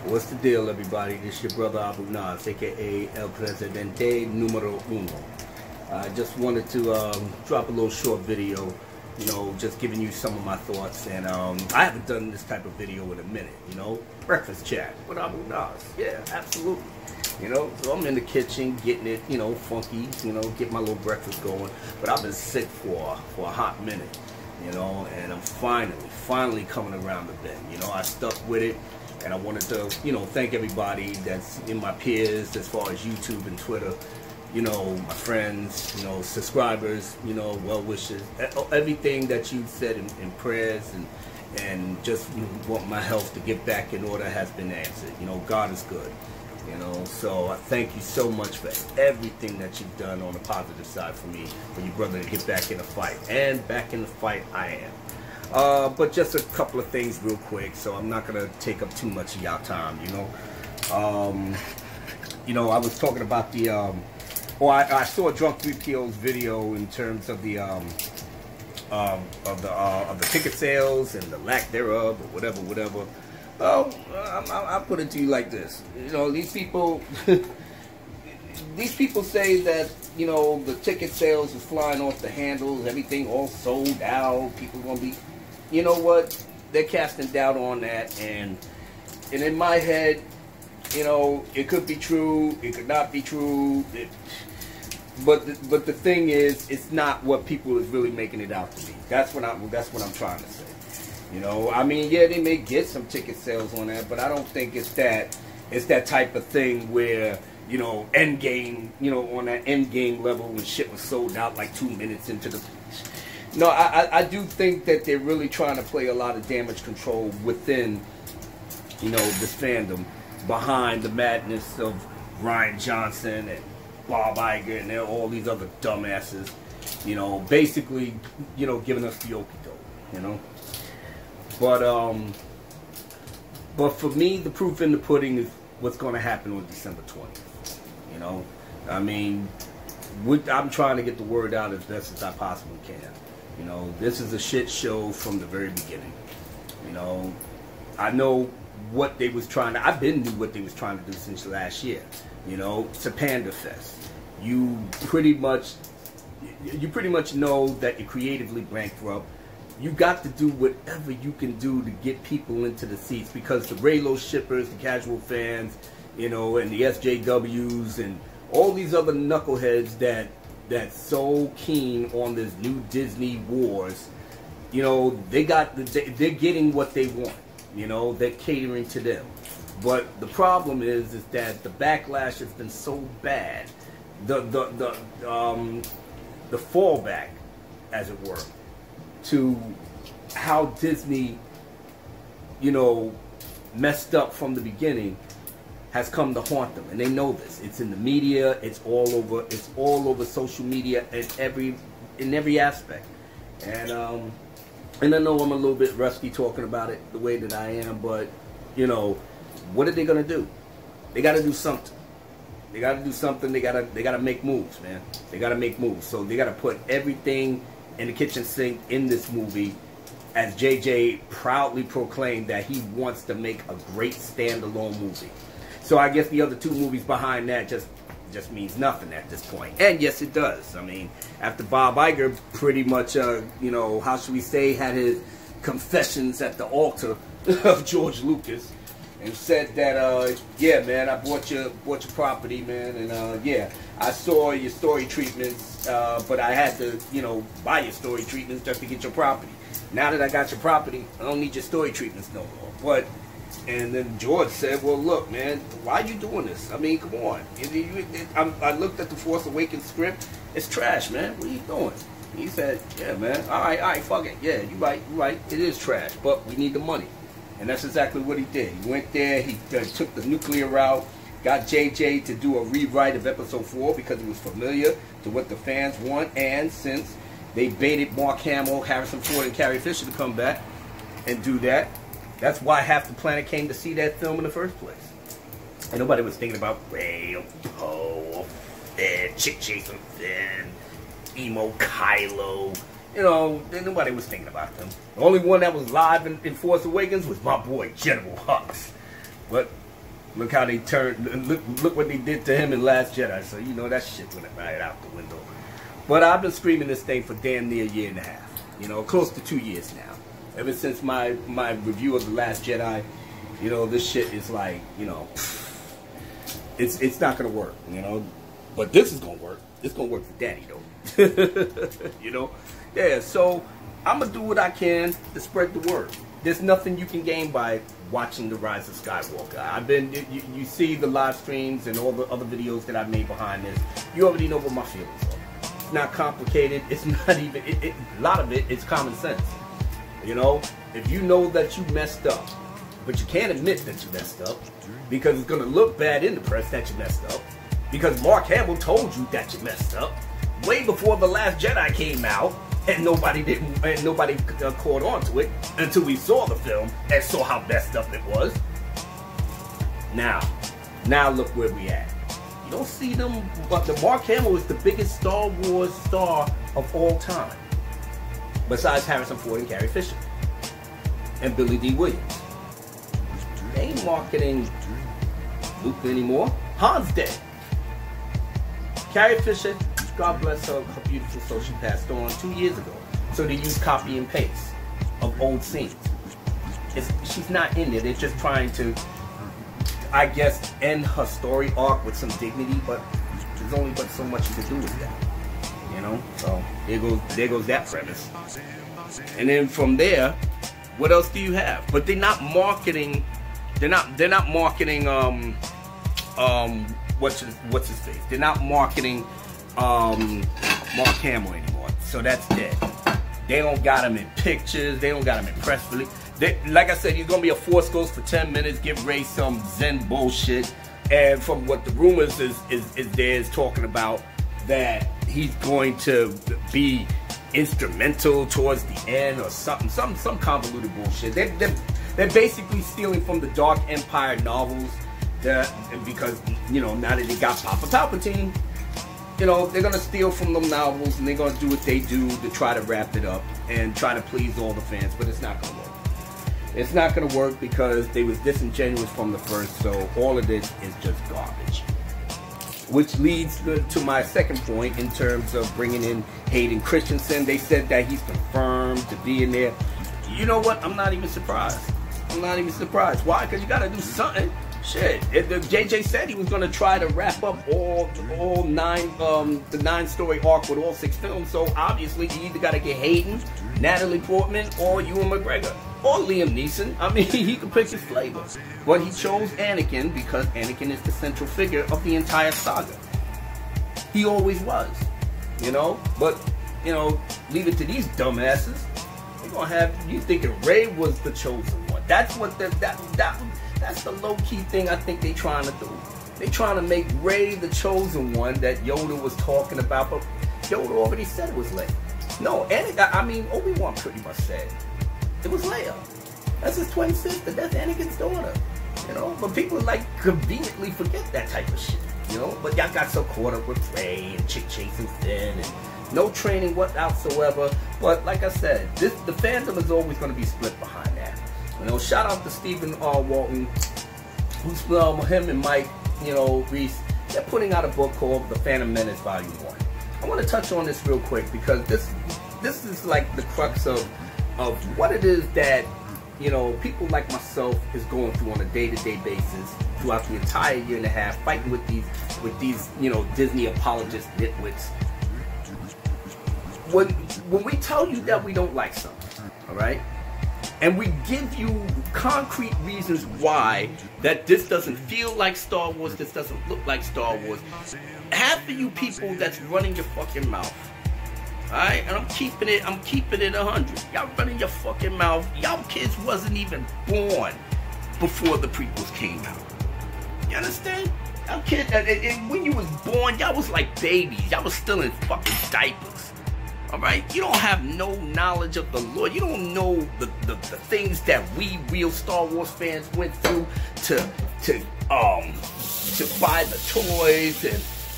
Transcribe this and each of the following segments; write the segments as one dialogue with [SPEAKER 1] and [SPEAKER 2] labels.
[SPEAKER 1] What's the deal, everybody? This your brother Abu Nas, aka El Presidente Numero Uno. I just wanted to drop a little short video, you know, just giving you some of my thoughts. And I haven't done this type of video in a minute, you know. Breakfast chat with Abu Nas. Yeah, absolutely. You know, so I'm in the kitchen getting it, you know, funky, you know, get my little breakfast going. But I've been sick for a hot minute, you know, and I'm finally coming around the bend. You know, I stuck with it. And I wanted to, you know, thank everybody that's in my peers as far as YouTube and Twitter, you know, my friends, you know, subscribers, you know, well wishes, everything that you said in prayers and just want my health to get back in order has been answered. You know, God is good, you know, so I thank you so much for everything that you've done on the positive side for me, for your brother to get back in the fight. And back in the fight I am. But just a couple of things real quick, so I'm not gonna take up too much of y'all time, you know. I was talking about the I saw Drunk 3PO's video in terms of the ticket sales and the lack thereof, or whatever. I put it to you like this, you know, these people say that, you know, the ticket sales is flying off the handles, everything all sold out, people gonna be, you know what, they're casting doubt on that, and in my head, you know, it could be true, it could not be true, but the thing is, it's not what people is really making it out to be. That's what I'm trying to say. You know, I mean, yeah, they may get some ticket sales on that, but I don't think it's that type of thing where, you know, end game, you know, on that end game level when shit was sold out like 2 minutes into the... No, I do think that they're really trying to play a lot of damage control within, you know, this fandom, behind the madness of Rian Johnson and Bob Iger and all these other dumbasses, you know, basically, you know, giving us the okie-doke, you know. But for me, the proof in the pudding is what's going to happen on December 20th, you know. I mean, I'm trying to get the word out as best as I possibly can. You know, this is a shit show from the very beginning. You know, I know what they was trying to, I've been knew what they was trying to do since last year. You know, it's a Panda Fest. You pretty much know that you're creatively bankrupt. You got to do whatever you can do to get people into the seats, because the Raylo shippers, the casual fans, you know, and the SJWs and all these other knuckleheads that's so keen on this new Disney wars, you know, they're getting what they want. You know, they're catering to them. But the problem is that the backlash has been so bad. The fallback, as it were, to how Disney, you know, messed up from the beginning has come to haunt them, and they know this. It's in the media, it's all over social media, in every aspect. And I know I'm a little bit rusty talking about it the way that I am, but you know, what are they gonna do? They gotta do something. They gotta do something. They gotta make moves, man. They gotta make moves. So they gotta put everything in the kitchen sink in this movie, as JJ proudly proclaimed that he wants to make a great standalone movie. So I guess the other two movies behind that just means nothing at this point. And yes, it does. I mean, after Bob Iger pretty much, you know, how should we say, had his confessions at the altar of George Lucas, and said that, yeah, man, I bought your property, man, and yeah, I saw your story treatments, but I had to, you know, buy your story treatments just to get your property. Now that I got your property, I don't need your story treatments no more. But, and then George said, well, look, man, why are you doing this? I mean, come on. I looked at the Force Awakens script. It's trash, man. What are you doing? He said, yeah, man, all right, fuck it. Yeah, you're right. It is trash, but we need the money. And that's exactly what he did. He went there, he took the nuclear route, got JJ to do a rewrite of Episode 4 because he was familiar to what the fans want, and since they baited Mark Hamill, Harrison Ford, and Carrie Fisher to come back and do that, that's why half the planet came to see that film in the first place. And nobody was thinking about Ray, Poe, Finn, Chick Jason Finn, Emo Kylo. You know, nobody was thinking about them. The only one that was live in Force Awakens was my boy, General Hux. But Look how they turned. Look what they did to him in Last Jedi. So you know that shit went right out the window. But I've been screaming this thing for damn near a year and a half. You know, close to 2 years now. Ever since my review of The Last Jedi, you know, this shit is like, you know, it's not gonna work, you know. But this is gonna work. It's gonna work for Daddy though. You know? Yeah, so I'm gonna do what I can to spread the word. There's nothing you can gain by watching The Rise of Skywalker. You see the live streams and all the other videos that I've made behind this. You already know what my feelings are. It's not complicated. It's not even, a lot of it, it's common sense. You know, if you know that you messed up, but you can't admit that you messed up, because it's going to look bad in the press that you messed up, because Mark Hamill told you that you messed up way before The Last Jedi came out, and nobody caught on to it until we saw the film and saw how messed up it was. Now look where we at. You don't see them, but the Mark Hamill is the biggest Star Wars star of all time, besides Harrison Ford and Carrie Fisher and Billy D. Williams. They ain't marketing Luke anymore. Han's dead. Carrie Fisher, God bless her beautiful soul, she passed on 2 years ago. So they use copy and paste of old scenes. She's not in there. They're just trying to, I guess, end her story arc with some dignity, but there's only but so much you can do with that. You know? So there goes that premise. And then from there, what else do you have? But they're not marketing, they're not marketing what's his face? They're not marketing Mark Hamill anymore. So that's dead. They don't got him in pictures, they don't got him in press release. Like I said, he's gonna be a Force Ghost for 10 minutes, give Rey some Zen bullshit. And from what the rumors is talking about, that he's going to be instrumental towards the end or something, some convoluted bullshit. They're basically stealing from the Dark Empire novels, because, you know, now that they got Papa Palpatine, you know, they're gonna steal from them novels and they're gonna do what they do to try to wrap it up and try to please all the fans, but it's not gonna work. It's not gonna work because they was disingenuous from the first, so all of this is just garbage. Which leads to my second point in terms of bringing in Hayden Christensen. They said that he's confirmed to be in there. You know what? I'm not even surprised. I'm not even surprised. Why? Because you got to do something. Shit. JJ said he was going to try to wrap up all nine, the 9-story arc with all 6 films. So obviously you either got to get Hayden, Natalie Portman, or Ewan McGregor. Or Liam Neeson. I mean, he could pick his flavor. But he chose Anakin because Anakin is the central figure of the entire saga. He always was. You know? But, you know, leave it to these dumbasses. They're gonna have you thinking Rey was the chosen one. That's what that's the low-key thing I think they're trying to do. They're trying to make Rey the chosen one that Yoda was talking about, but Yoda already said it was Leia. No, I mean, Obi-Wan pretty much said it was Leia. That's his twin sister. That's Anakin's daughter. You know, but people like conveniently forget that type of shit. You know, but y'all got so caught up with Rey and chick chasing Finn and no training whatsoever. But like I said, the fandom is always going to be split behind that. You know, shout out to Stephen R. Walton, who's him and Mike, you know, Reese. They're putting out a book called The Phantom Menace Volume 1. I want to touch on this real quick because this is like the crux of what it is that, you know, people like myself is going through on a day-to-day basis throughout the entire year and a half, fighting with these, you know, Disney apologist nitwits. When we tell you that we don't like something, all right, and we give you concrete reasons why that this doesn't feel like Star Wars, this doesn't look like Star Wars, half of you people that's running your fucking mouth. Alright, and I'm keeping it 100. Y'all running your fucking mouth. Y'all kids wasn't even born before the prequels came out. You understand? Y'all kids, when you was born, y'all was like babies. Y'all was still in fucking diapers. Alright? You don't have no knowledge of the Lord. You don't know the things that we real Star Wars fans went through to buy the toys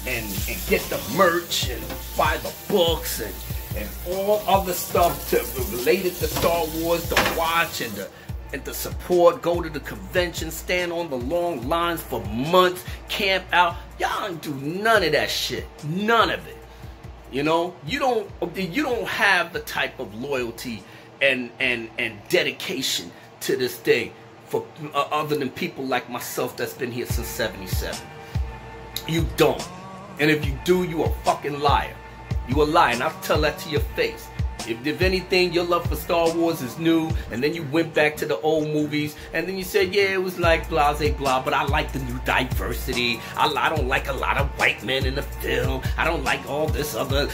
[SPEAKER 1] and get the merch and buy the books and all other stuff related to Star Wars, the watch and and to support, go to the convention, stand on the long lines for months, camp out. Y'all don't do none of that shit. None of it. You know, you don't have the type of loyalty and dedication to this thing for other than people like myself that's been here since '77. You don't. And if you do, you a fucking liar. You a liar, and I'll tell that to your face. If anything, your love for Star Wars is new, and then you went back to the old movies, and then you said, yeah, it was like blase blah, but I like the new diversity. I don't like a lot of white men in the film. I don't like all this other,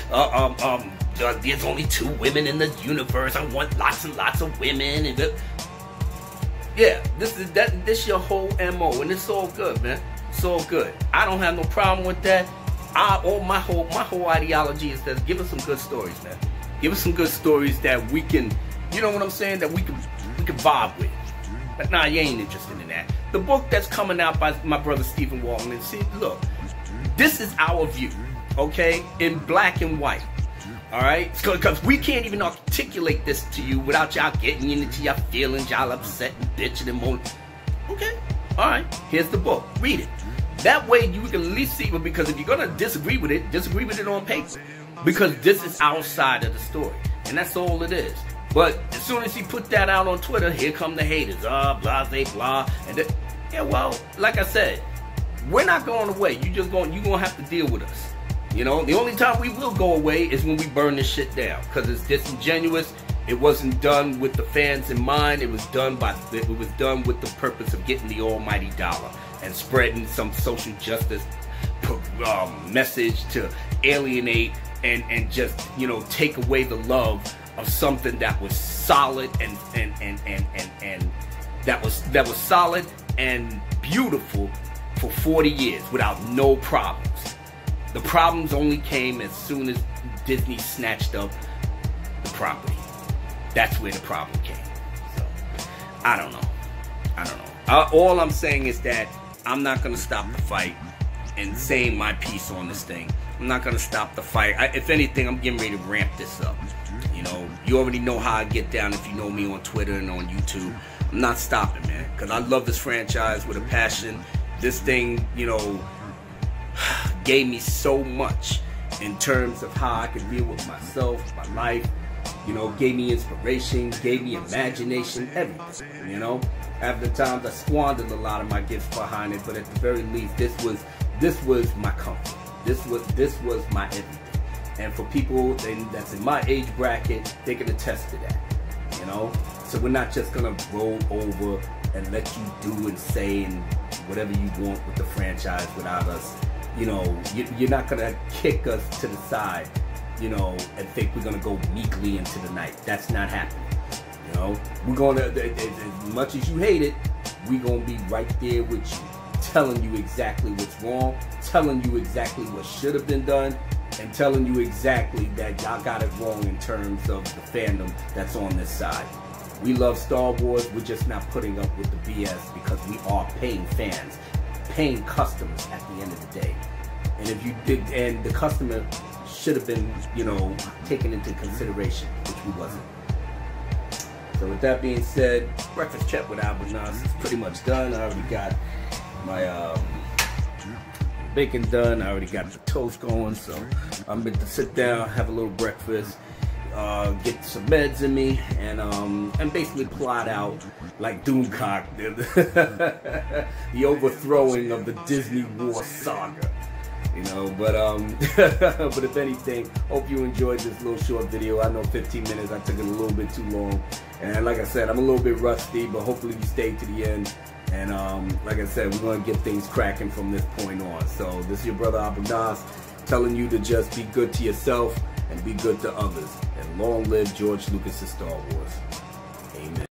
[SPEAKER 1] there's only 2 women in the universe. I want lots and lots of women. And yeah, this your whole MO, and it's all good, man. It's all good. I don't have no problem with that. My whole ideology is that give us some good stories, man. Give us some good stories that we can, you know what I'm saying, that we can vibe with. But nah, you ain't interested in that. The book that's coming out by my brother Stephen Walton, and see, look, this is our view, okay, in black and white. All right, because we can't even articulate this to you without y'all getting into your feelings, y'all upset and bitching and moaning. Okay, all right, here's the book. Read it. That way you can at least see it, because if you're gonna disagree with it on paper. Because this is our side of the story. And that's all it is. But as soon as he put that out on Twitter, here come the haters. Blah, blah. And yeah, well, like I said, we're not going away. You're gonna have to deal with us. You know, the only time we will go away is when we burn this shit down. Because it's disingenuous. It wasn't done with the fans in mind. It was done with the purpose of getting the almighty dollar and spreading some social justice message to alienate and just, you know, take away the love of something that was solid and that was solid and beautiful for 40 years without no problems. The problems only came as soon as Disney snatched up the property. That's where the problem came. So I don't know. All I'm saying is that I'm not gonna stop the fight and saying my piece on this thing. I'm not gonna stop the fight. If anything, I'm getting ready to ramp this up. You know, you already know how I get down if you know me on Twitter and on YouTube. I'm not stopping, man, because I love this franchise with a passion. This thing, you know, gave me so much in terms of how I could deal with myself, my life. You know, gave me inspiration, gave me imagination, everything. You know, at the times I squandered a lot of my gifts behind it, but at the very least, this was my comfort. This was my everything. And for people that's in my age bracket, they can attest to that. You know, so we're not just gonna roll over and let you do and say and whatever you want with the franchise without us. You know, you're not gonna kick us to the side, you know, and think we're gonna go meekly into the night. That's not happening. You know, we're gonna, as much as you hate it, we're gonna be right there with you, telling you exactly what's wrong, telling you exactly what should have been done, and telling you exactly that y'all got it wrong in terms of the fandom that's on this side. We love Star Wars, we're just not putting up with the BS because we are paying fans, paying customers at the end of the day. And if you did, and the customer should have been, you know, taken into consideration, which we wasn't. So with that being said, breakfast chat with Albert Nas is pretty much done. I already got my bacon done. I already got the toast going, so I'm going to sit down, have a little breakfast, get some meds in me, and basically plot out like Doomcock, the overthrowing of the Disney War saga. You know, but but if anything, hope you enjoyed this little short video. I know 15 minutes, I took it a little bit too long. And like I said, I'm a little bit rusty, but hopefully you stay to the end. And like I said, we're going to get things cracking from this point on. So this is your brother Albert Nas telling you to just be good to yourself and be good to others. And long live George Lucas' Star Wars.